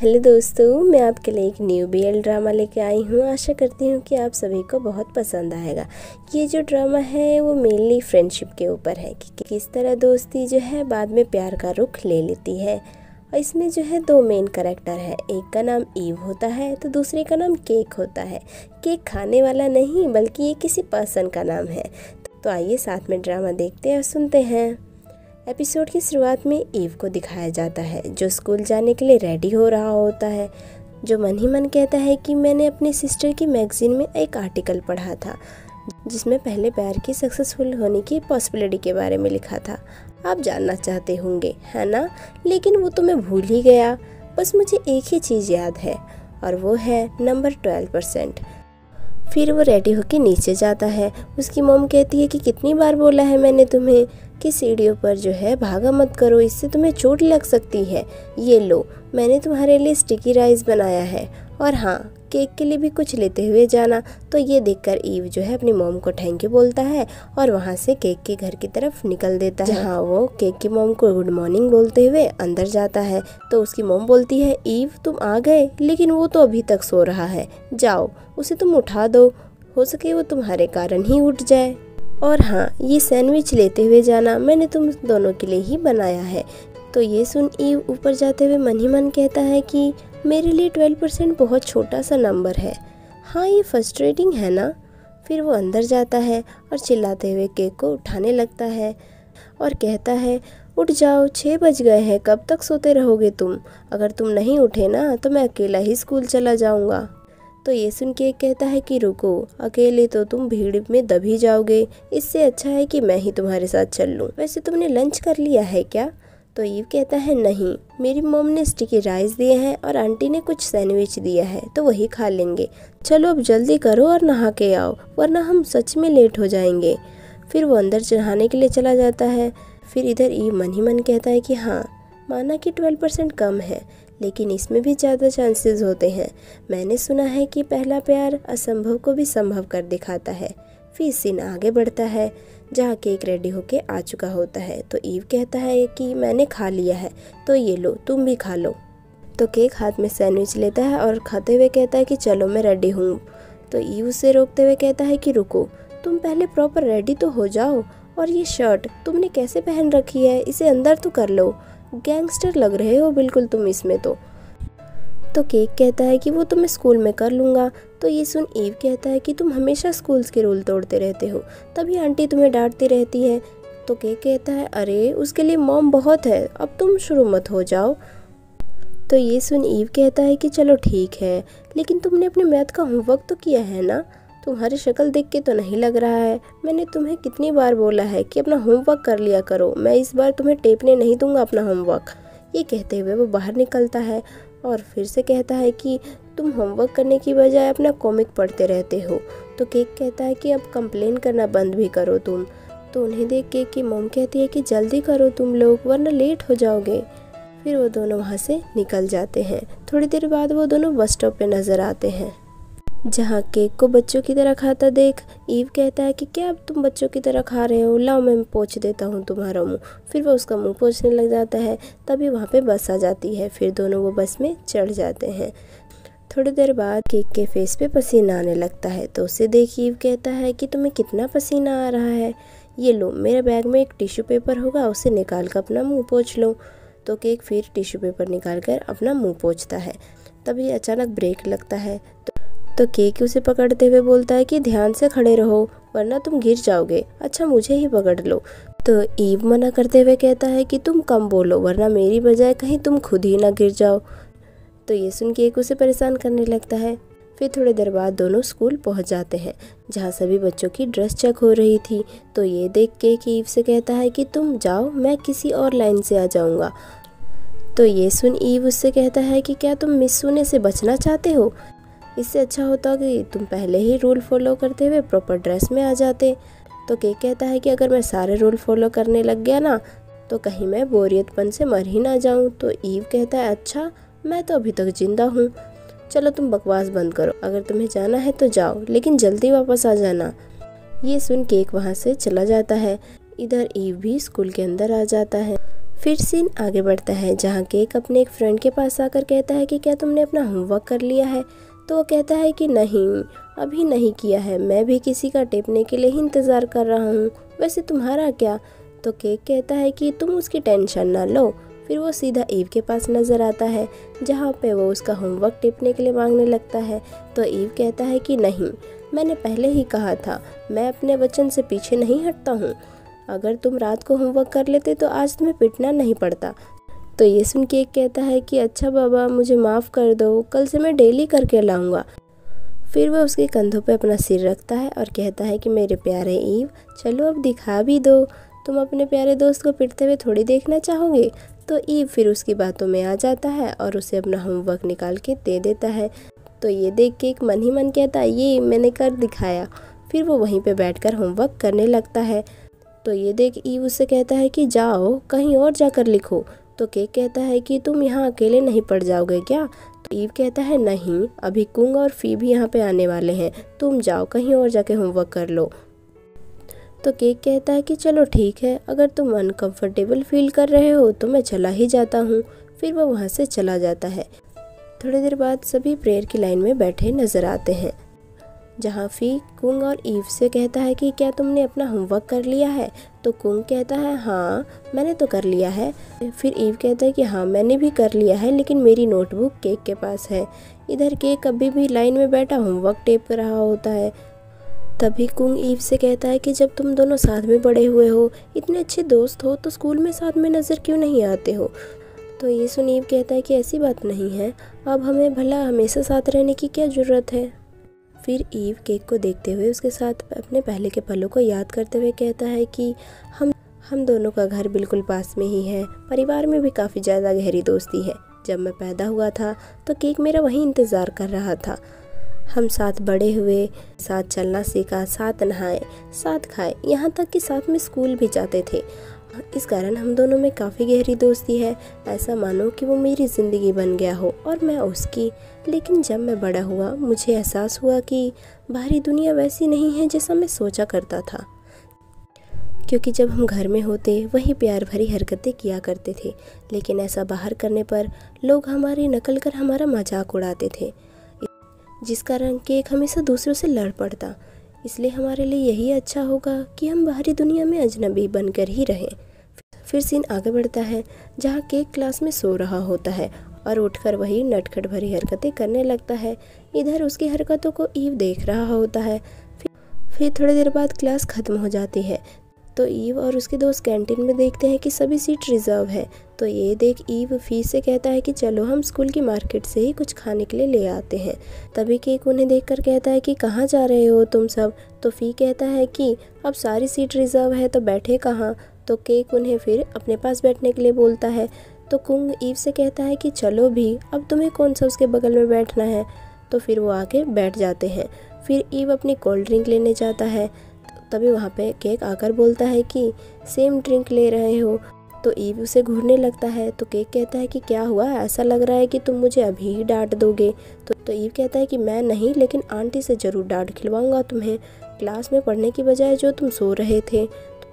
Hello दोस्तों, मैं आपके लिए एक न्यू बीएल ड्रामा लेके आई हूँ। आशा करती हूँ कि आप सभी को बहुत पसंद आएगा। ये जो ड्रामा है वो मेनली फ्रेंडशिप के ऊपर है कि किस तरह दोस्ती जो है बाद में प्यार का रुख ले लेती है। और इसमें जो है दो मेन कैरेक्टर है, एक का नाम ईव होता है तो दूसरे का नाम केक होता है। केक खाने वाला नहीं बल्कि ये किसी पर्सन का नाम है। तो आइए साथ में ड्रामा देखते और सुनते हैं। एपिसोड की शुरुआत में ईव को दिखाया जाता है जो स्कूल जाने के लिए रेडी हो रहा होता है, जो मन ही मन कहता है कि मैंने अपनी सिस्टर की मैगजीन में एक आर्टिकल पढ़ा था जिसमें पहले प्यार की सक्सेसफुल होने की पॉसिबिलिटी के बारे में लिखा था। आप जानना चाहते होंगे है ना, लेकिन वो तो मैं भूल ही गया। बस मुझे एक ही चीज़ याद है और वो है नंबर 12%। फिर वो रेडी होके नीचे जाता है। उसकी मॉम कहती है कि कितनी बार बोला है मैंने तुम्हें कि सीढ़ियों पर जो है भागा मत करो, इससे तुम्हें चोट लग सकती है। ये लो, मैंने तुम्हारे लिए स्टिकी राइस बनाया है और हाँ, केक के लिए भी कुछ लेते हुए जाना। तो ये देखकर ईव जो है अपनी मॉम को थैंक यू बोलता है और वहाँ से केक के घर की तरफ निकल देता है, जहाँ वो केक की मॉम को गुड मॉर्निंग बोलते हुए अंदर जाता है। तो उसकी मॉम बोलती है, ईव तुम आ गए, लेकिन वो तो अभी तक सो रहा है, जाओ उसे तुम उठा दो, हो सके वो तुम्हारे कारण ही उठ जाए। और हाँ, ये सैंडविच लेते हुए जाना, मैंने तुम दोनों के लिए ही बनाया है। तो ये सुन ईव ऊपर जाते हुए मन ही मन कहता है कि मेरे लिए 12% बहुत छोटा सा नंबर है। हाँ, ये फ्रस्ट्रेटिंग है ना। फिर वो अंदर जाता है और चिल्लाते हुए केक को उठाने लगता है और कहता है, उठ जाओ, 6 बज गए हैं, कब तक सोते रहोगे तुम? अगर तुम नहीं उठे ना तो मैं अकेला ही स्कूल चला जाऊँगा। तो ये सुन के कहता है कि रुको, अकेले तो तुम भीड़ में दब ही जाओगे, इससे अच्छा है कि मैं ही तुम्हारे साथ चल लूँ। वैसे तुमने लंच कर लिया है क्या? तो ईव कहता है, नहीं, मेरी मॉम ने स्टिकी राइस दिए हैं और आंटी ने कुछ सैंडविच दिया है तो वही खा लेंगे। चलो अब जल्दी करो और नहा के आओ, वरना हम सच में लेट हो जाएंगे। फिर वो अंदर चढ़ाने के लिए चला जाता है। फिर इधर ईव मन ही मन कहता है कि हाँ, माना कि 12% कम है, लेकिन इसमें भी ज़्यादा चांसेस होते हैं। मैंने सुना है कि पहला प्यार असंभव को भी संभव कर दिखाता है। फिर सीन आगे बढ़ता है जहाँ केक रेडी होके आ चुका होता है। तो ईव कहता है कि मैंने खा लिया है, तो ये लो, तुम भी खा लो। तो केक हाथ में सैंडविच लेता है और खाते हुए कहता है कि चलो मैं रेडी हूँ। तो ईव उसे रोकते हुए कहता है कि रुको, तुम पहले प्रॉपर रेडी तो हो जाओ। और ये शर्ट तुमने कैसे पहन रखी है, इसे अंदर तो कर लो, गैंगस्टर लग रहे हो बिल्कुल तुम इसमें। तो केक कहता है कि वो तो मैं स्कूल में कर लूँगा। तो ये सुन ईव कहता है कि तुम हमेशा स्कूल्स के रूल तोड़ते रहते हो, तभी आंटी तुम्हें डांटती रहती है। तो केक कहता है, अरे उसके लिए मॉम बहुत है, अब तुम शुरू मत हो जाओ। तो ये सुन ईव कहता है कि चलो ठीक है, लेकिन तुमने अपने मैथ का होमवर्क तो किया है ना? तुम्हारी शक्ल देख के तो नहीं लग रहा है। मैंने तुम्हें कितनी बार बोला है कि अपना होमवर्क कर लिया करो, मैं इस बार तुम्हें टेपने नहीं दूंगा अपना होमवर्क। ये कहते हुए वो बाहर निकलता है और फिर से कहता है कि तुम होमवर्क करने की बजाय अपना कॉमिक पढ़ते रहते हो। तो केक कहता है कि अब कंप्लेन करना बंद भी करो तुम। तो उन्हें देख केक की मॉम कहती है कि जल्दी करो तुम लोग, वरना लेट हो जाओगे। फिर वो दोनों वहाँ से निकल जाते हैं। थोड़ी देर बाद वो दोनों बस स्टॉप पे नज़र आते हैं, जहाँ केक को बच्चों की तरह खाता देख ईव कहता है कि क्या अब तुम बच्चों की तरह खा रहे हो, लाओ मैं पोंछ देता हूँ तुम्हारा मुंह। फिर वो उसका मुंह पोंछने लग जाता है। तभी वहाँ पे बस आ जाती है। फिर दोनों वो बस में चढ़ जाते हैं। थोड़ी देर बाद केक के फेस पे पसीना आने लगता है। तो उसे देख ईव कहता है कि तुम्हें कितना पसीना आ रहा है, ये लो, मेरे बैग में एक टिश्यू पेपर होगा, उसे निकाल कर अपना मुँह पोंछ लो। तो केक फिर टिश्यू पेपर निकाल कर अपना मुँह पोंछता है। तभी अचानक ब्रेक लगता है। तो केक उसे पकड़ते हुए बोलता है कि ध्यान से खड़े रहो, वरना तुम गिर जाओगे। अच्छा, मुझे ही पकड़ लो। तो ईव मना करते हुए कहता है कि तुम कम बोलो, वरना मेरी बजाय कहीं तुम खुद ही ना गिर जाओ। तो ये सुन केक उसे परेशान करने लगता है। फिर थोड़ी देर बाद दोनों स्कूल पहुंच जाते हैं, जहां सभी बच्चों की ड्रेस चेक हो रही थी। तो ये देख केक ईव से कहता है कि तुम जाओ, मैं किसी और लाइन से आ जाऊँगा। तो ये सुन ईव उससे कहता है कि क्या तुम मिस होने से बचना चाहते हो? इससे अच्छा होता कि तुम पहले ही रूल फॉलो करते हुए प्रॉपर ड्रेस में आ जाते। तो केक कहता है कि अगर मैं सारे रूल फॉलो करने लग गया ना तो कहीं मैं बोरियतपन से मर ही ना जाऊं। तो ईव कहता है, अच्छा, मैं तो अभी तक जिंदा हूँ, चलो तुम बकवास बंद करो, अगर तुम्हें जाना है तो जाओ, लेकिन जल्दी वापस आ जाना। ये सुन केक वहाँ से चला जाता है। इधर ईव भी स्कूल के अंदर आ जाता है। फिर सीन आगे बढ़ता है जहाँ केक अपने एक फ्रेंड के पास आकर कहता है कि क्या तुमने अपना होमवर्क कर लिया है। तो वो कहता है कि नहीं, अभी नहीं किया है, मैं भी किसी का टिपने के लिए ही इंतज़ार कर रहा हूँ, वैसे तुम्हारा क्या। तो केक कहता है कि तुम उसकी टेंशन ना लो। फिर वो सीधा ईव के पास नज़र आता है जहाँ पे वो उसका होमवर्क टिपने के लिए मांगने लगता है। तो ईव कहता है कि नहीं, मैंने पहले ही कहा था, मैं अपने वचन से पीछे नहीं हटता हूँ। अगर तुम रात को होमवर्क कर लेते तो आज तुम्हें पिटना नहीं पड़ता। तो ये सुन के एक कहता है कि अच्छा बाबा, मुझे माफ़ कर दो, कल से मैं डेली करके लाऊंगा। फिर वह उसके कंधों पे अपना सिर रखता है और कहता है कि मेरे प्यारे ईव, चलो अब दिखा भी दो, तुम अपने प्यारे दोस्त को पिटते हुए थोड़ी देखना चाहोगे। तो ईव फिर उसकी बातों में आ जाता है और उसे अपना होमवर्क निकाल के दे देता है। तो ये देख के एक मन ही मन कहता है, ये मैंने कर दिखाया। फिर वो वहीं पे बैठकर होमवर्क करने लगता है। तो ये देख ईव उससे कहता है कि जाओ कहीं और जाकर लिखो। तो केक कहता है कि तुम यहाँ अकेले नहीं पड़ जाओगे क्या। तो ईव कहता है नहीं, अभी कुंग और फी भी यहाँ पे आने वाले हैं, तुम जाओ कहीं और जाके होमवर्क कर लो। तो केक कहता है कि चलो ठीक है, अगर तुम अनकंफर्टेबल फील कर रहे हो तो मैं चला ही जाता हूँ। फिर वो वहाँ से चला जाता है। थोड़ी देर बाद सभी प्रेयर की लाइन में बैठे नजर आते हैं जहाँ फी कुंग और ईव से कहता है कि क्या तुमने अपना होमवर्क कर लिया है। तो कुंग कहता है हाँ, मैंने तो कर लिया है। फिर ईव कहता है कि हाँ, मैंने भी कर लिया है, लेकिन मेरी नोटबुक केक के पास है। इधर केक अभी भी लाइन में बैठा होमवर्क टेप कर रहा होता है। तभी कुंग ईव से कहता है कि जब तुम दोनों साथ में पढ़े हुए हो, इतने अच्छे दोस्त हो, तो स्कूल में साथ में नज़र क्यों नहीं आते हो। तो ये सुन ईव कहता है कि ऐसी बात नहीं है, अब हमें भला हमेशा साथ रहने की क्या ज़रूरत है। फिर ईव केक को देखते हुए उसके साथ अपने पहले के पलों को याद करते हुए कहता है कि हम दोनों का घर बिल्कुल पास में ही है, परिवार में भी काफ़ी ज़्यादा गहरी दोस्ती है। जब मैं पैदा हुआ था तो केक मेरा वहीं इंतज़ार कर रहा था। हम साथ बड़े हुए, साथ चलना सीखा, साथ नहाए, साथ खाए, यहाँ तक कि साथ में स्कूल भी जाते थे। इस कारण हम दोनों में काफ़ी गहरी दोस्ती है। ऐसा मानो कि वो मेरी ज़िंदगी बन गया हो और मैं उसकी। लेकिन जब मैं बड़ा हुआ मुझे एहसास हुआ कि बाहरी दुनिया वैसी नहीं है जैसा मैं सोचा करता था, क्योंकि जब हम घर में होते वही प्यार भरी हरकतें किया करते थे, लेकिन ऐसा बाहर करने पर लोग हमारी नकल कर हमारा मजाक उड़ाते थे, जिस कारण केक हमेशा दूसरों से लड़ पड़ता। इसलिए हमारे लिए यही अच्छा होगा कि हम बाहरी दुनिया में अजनबी बनकर ही रहें। फिर सीन आगे बढ़ता है जहाँ केक क्लास में सो रहा होता है और उठकर वही नटखट भरी हरकतें करने लगता है। इधर उसकी हरकतों को ईव देख रहा होता है। फिर थोड़ी देर बाद क्लास ख़त्म हो जाती है तो ईव और उसके दोस्त कैंटीन में देखते हैं कि सभी सीट रिजर्व है। तो ये देख ईव फी से कहता है कि चलो हम स्कूल की मार्केट से ही कुछ खाने के लिए ले आते हैं। तभी केक उन्हें देखकर कहता है कि कहाँ जा रहे हो तुम सब। तो फी कहता है कि अब सारी सीट रिजर्व है तो बैठे कहाँ। तो केक उन्हें फिर अपने पास बैठने के लिए बोलता है। तो कुंग ईव से कहता है कि चलो भी, अब तुम्हें कौन सा उसके बगल में बैठना है। तो फिर वो आके बैठ जाते हैं। फिर ईव अपनी कोल्ड ड्रिंक लेने जाता है। तभी वहाँ पे केक आकर बोलता है कि सेम ड्रिंक ले रहे हो। तो ईव उसे घूरने लगता है। तो केक कहता है कि क्या हुआ, ऐसा लग रहा है कि तुम मुझे अभी ही डांट दोगे। तो ईव कहता है कि मैं नहीं, लेकिन आंटी से ज़रूर डांट खिलवाऊंगा तुम्हें, क्लास में पढ़ने की बजाय जो तुम सो रहे थे।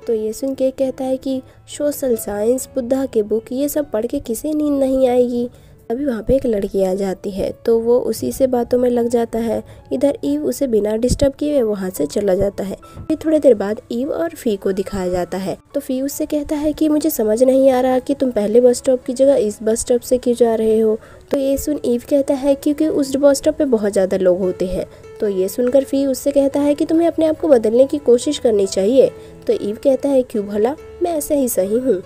तो ये सुन के कहता है कि सोशल साइंस, बुद्धा के बुक, ये सब पढ़ के किसे नींद नहीं आएगी। अभी वहाँ पे एक लड़की आ जाती है तो वो उसी से बातों में लग जाता है। इधर ईव उसे बिना डिस्टर्ब किए वहाँ से चला जाता है। फिर थोड़ी देर बाद ईव और फी को दिखाया जाता है। तो फी उससे कहता है कि मुझे समझ नहीं आ रहा कि तुम पहले बस स्टॉप की जगह इस बस स्टॉप से क्यों जा रहे हो। तो ये सुन ईव कहता है क्योंकि उस बस स्टॉप पे बहुत ज़्यादा लोग होते हैं। तो ये सुनकर फी उससे कहता है कि तुम्हें अपने आप को बदलने की कोशिश करनी चाहिए। तो ईव कहता है क्यों भला, मैं ऐसे ही सही हूँ।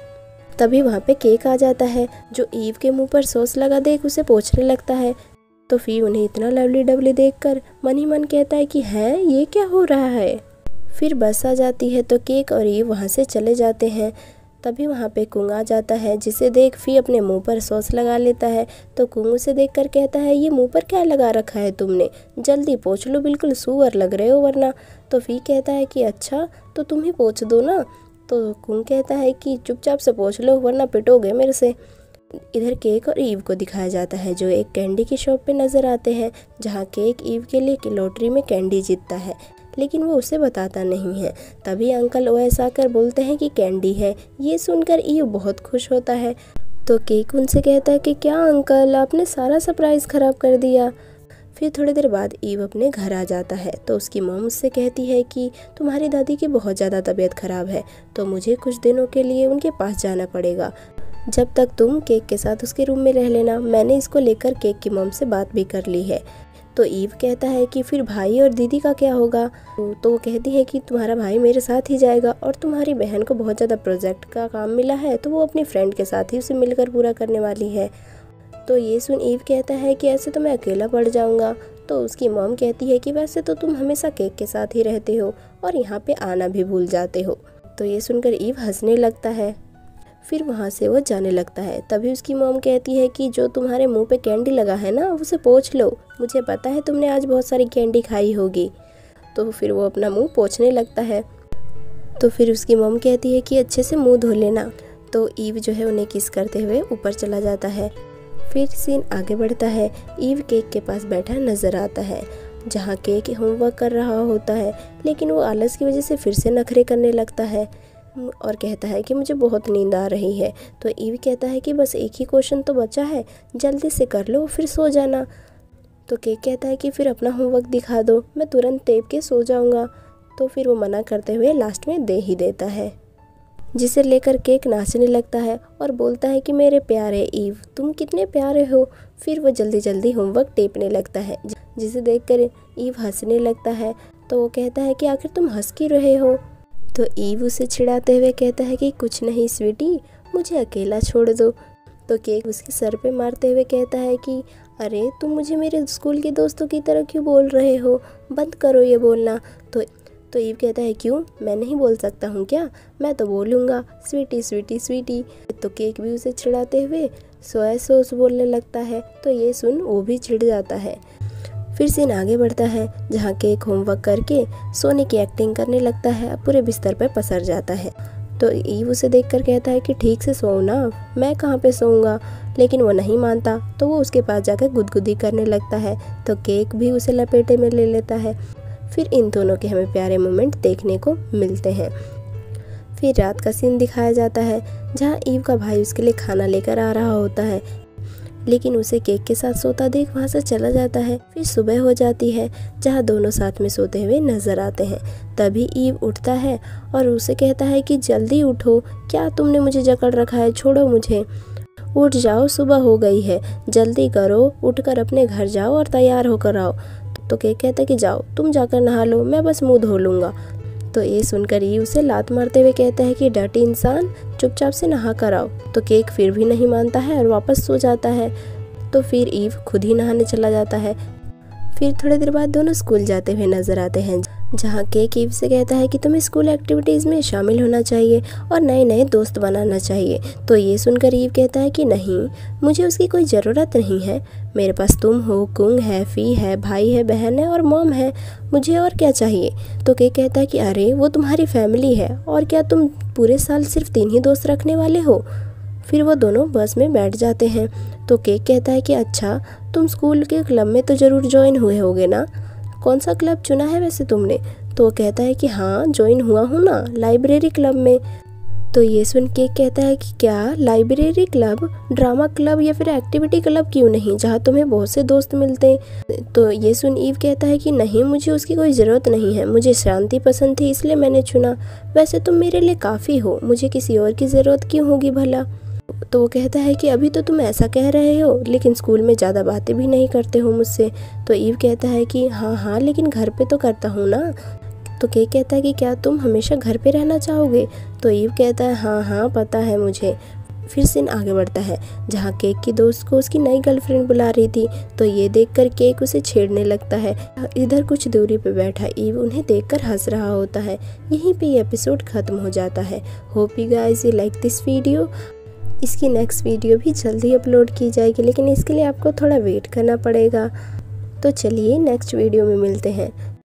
तभी वहाँ पे केक आ जाता है जो ईव के मुंह पर सॉस लगा देख उसे पोंछने लगता है। तो फी उन्हें इतना लवली डवली देखकर मन ही मन कहता है कि है ये क्या हो रहा है। फिर बस आ जाती है तो केक और ईव वहाँ से चले जाते हैं। तभी वहाँ पे कुंग आ जाता है जिसे देख फी अपने मुंह पर सॉस लगा लेता है। तो कुंग उसे देखकर कहता है ये मुंह पर क्या लगा रखा है तुमने, जल्दी पोंछ लो, बिल्कुल सूअर लग रहे हो वरना। तो फी कहता है कि अच्छा तो तुम ही पोंछ दो ना। तो कुंग कहता है कि चुपचाप से पोंछ लो वरना पिटोगे मेरे से। इधर केक और ईव को दिखाया जाता है जो एक कैंडी की शॉप पे नज़र आते हैं जहाँ केक ईव के लिए लॉटरी में कैंडी जीतता है। लेकिन वो उसे बताता नहीं है। तभी अंकल ओएस आकर बोलते हैं कि कैंडी है। ये सुनकर ईव बहुत खुश होता है। तो केक उनसे कहता है कि क्या अंकल, आपने सारा सरप्राइज़ ख़राब कर दिया। फिर थोड़ी देर बाद ईव अपने घर आ जाता है तो उसकी मॉम उससे कहती है कि तुम्हारी दादी की बहुत ज़्यादा तबीयत ख़राब है, तो मुझे कुछ दिनों के लिए उनके पास जाना पड़ेगा। जब तक तुम केक के साथ उसके रूम में रह लेना। मैंने इसको लेकर केक की मॉम से बात भी कर ली है। तो ईव कहता है कि फिर भाई और दीदी का क्या होगा। तो वो कहती है कि तुम्हारा भाई मेरे साथ ही जाएगा और तुम्हारी बहन को बहुत ज़्यादा प्रोजेक्ट का काम मिला है, तो वो अपनी फ्रेंड के साथ ही उसे मिलकर पूरा करने वाली है। तो ये सुन ईव कहता है कि ऐसे तो मैं अकेला पड़ जाऊंगा। तो उसकी मॉम कहती है कि वैसे तो तुम हमेशा केक के साथ ही रहते हो और यहाँ पे आना भी भूल जाते हो। तो ये सुनकर ईव हंसने लगता है। फिर वहाँ से वो जाने लगता है। तभी उसकी मॉम कहती है कि जो तुम्हारे मुंह पे कैंडी लगा है ना, उसे पोंछ लो, मुझे पता है तुमने आज बहुत सारी कैंडी खाई होगी। तो फिर वो अपना मुंह पोंछने लगता है। तो फिर उसकी मॉम कहती है कि अच्छे से मुंह धो लेना। तो ईव जो है उन्हें किस करते हुए ऊपर चला जाता है। फिर सीन आगे बढ़ता है। ईव केक के पास बैठा नजर आता है, जहाँ केक होमवर्क कर रहा होता है, लेकिन वो आलस की वजह से फिर से नखरे करने लगता है और कहता है कि मुझे बहुत नींद आ रही है। तो ईव कहता है कि बस एक ही क्वेश्चन तो बचा है, जल्दी से कर लो फिर सो जाना। तो केक कहता है कि फिर अपना होमवर्क दिखा दो, मैं तुरंत टेप के सो जाऊंगा। तो फिर वो मना करते हुए लास्ट में दे ही देता है, जिसे लेकर केक नाचने लगता है और बोलता है कि मेरे प्यारे ईव, तुम कितने प्यारे हो। फिर वो जल्दी जल्दी होमवर्क टेपने लगता है, जिसे देखकर ईव हंसने लगता है। तो वो कहता है कि आखिर तुम हंस क्यों रहे हो। तो ईव उसे चिढ़ाते हुए कहता है कि कुछ नहीं स्वीटी, मुझे अकेला छोड़ दो। तो केक उसके सर पे मारते हुए कहता है कि अरे तुम मुझे मेरे स्कूल के दोस्तों की तरह क्यों बोल रहे हो, बंद करो ये बोलना। तो ईव कहता है क्यों, मैं नहीं बोल सकता हूँ क्या, मैं तो बोलूँगा स्वीटी स्वीटी स्वीटी। तो केक भी उसे चिढ़ाते हुए सोया सॉस बोलने लगता है। तो ये सुन वो भी चिढ़ जाता है। फिर सीन आगे बढ़ता है, जहाँ केक होमवर्क करके सोने की एक्टिंग करने लगता है, पूरे बिस्तर पर पसर जाता है। तो ईव उसे देखकर कहता है कि ठीक से सो ना, मैं कहाँ पे सोऊंगा। लेकिन वो नहीं मानता, तो वो उसके पास जाकर गुदगुदी करने लगता है। तो केक भी उसे लपेटे में ले लेता है। फिर इन दोनों के हमें प्यारे मोमेंट देखने को मिलते हैं। फिर रात का सीन दिखाया जाता है, जहाँ ईव का भाई उसके लिए खाना लेकर आ रहा होता है, लेकिन उसे केक के साथ सोता देख वहाँ से चला जाता है। फिर सुबह हो जाती है, जहाँ दोनों साथ में सोते हुए नजर आते हैं। तभी ईव उठता है और उसे कहता है कि जल्दी उठो, क्या तुमने मुझे जकड़ रखा है, छोड़ो मुझे, उठ जाओ, सुबह हो गई है, जल्दी करो, उठकर अपने घर जाओ और तैयार होकर आओ। तो केक कहता है कि जाओ तुम जाकर नहा लो, मैं बस मुंह धो लूँगा। तो ये सुनकर ईव उसे लात मारते हुए कहता है कि डर्टी इंसान, चुपचाप से नहा कर आओ। तो केक फिर भी नहीं मानता है और वापस सो जाता है। तो फिर ईव खुद ही नहाने चला जाता है। फिर थोड़ी देर बाद दोनों स्कूल जाते हुए नजर आते हैं, जहाँ केक ईव से कहता है कि तुम्हें स्कूल एक्टिविटीज़ में शामिल होना चाहिए और नए नए दोस्त बनाना चाहिए। तो ये सुनकर ईव कहता है कि नहीं, मुझे उसकी कोई ज़रूरत नहीं है, मेरे पास तुम हो, कुंग है, फी है, भाई है, बहन है और मॉम है, मुझे और क्या चाहिए। तो केक कहता है कि अरे वो तुम्हारी फैमिली है, और क्या तुम पूरे साल सिर्फ 3 ही दोस्त रखने वाले हो। फिर वो दोनों बस में बैठ जाते हैं। तो केक कहता है कि अच्छा, तुम स्कूल के क्लब में तो ज़रूर ज्वाइन हुए होगे ना, कौन सा क्लब चुना है वैसे तुमने। तो वो कहता है कि हाँ ज्वाइन हुआ हूँ ना, लाइब्रेरी क्लब में। तो ये सुन के कहता है कि क्या लाइब्रेरी क्लब, ड्रामा क्लब या फिर एक्टिविटी क्लब क्यों नहीं, जहाँ तुम्हें बहुत से दोस्त मिलते। तो ये सुन ईव कहता है कि नहीं, मुझे उसकी कोई ज़रूरत नहीं है, मुझे शांति पसंद थी इसलिए मैंने चुना, वैसे तुम मेरे लिए काफ़ी हो, मुझे किसी और की ज़रूरत क्यों होगी भला। तो वो कहता है कि अभी तो तुम ऐसा कह रहे हो, लेकिन स्कूल में ज़्यादा बातें भी नहीं करते हो मुझसे। तो ईव कहता है कि हाँ, लेकिन घर पे तो करता हूँ ना। तो केक कहता है कि क्या तुम हमेशा घर पे रहना चाहोगे। तो ईव कहता है हाँ, पता है मुझे। फिर सीन आगे बढ़ता है, जहाँ केक की दोस्त को उसकी नई गर्लफ्रेंड बुला रही थी। तो ये देखकर केक उसे छेड़ने लगता है। इधर कुछ दूरी पे बैठा ईव उन्हें देखकर हंस रहा होता है। यहीं पे ये एपिसोड खत्म हो जाता है। Hope you guys you like this video. इसकी नेक्स्ट वीडियो भी जल्दी अपलोड की जाएगी, लेकिन इसके लिए आपको थोड़ा वेट करना पड़ेगा। तो चलिए नेक्स्ट वीडियो में मिलते हैं।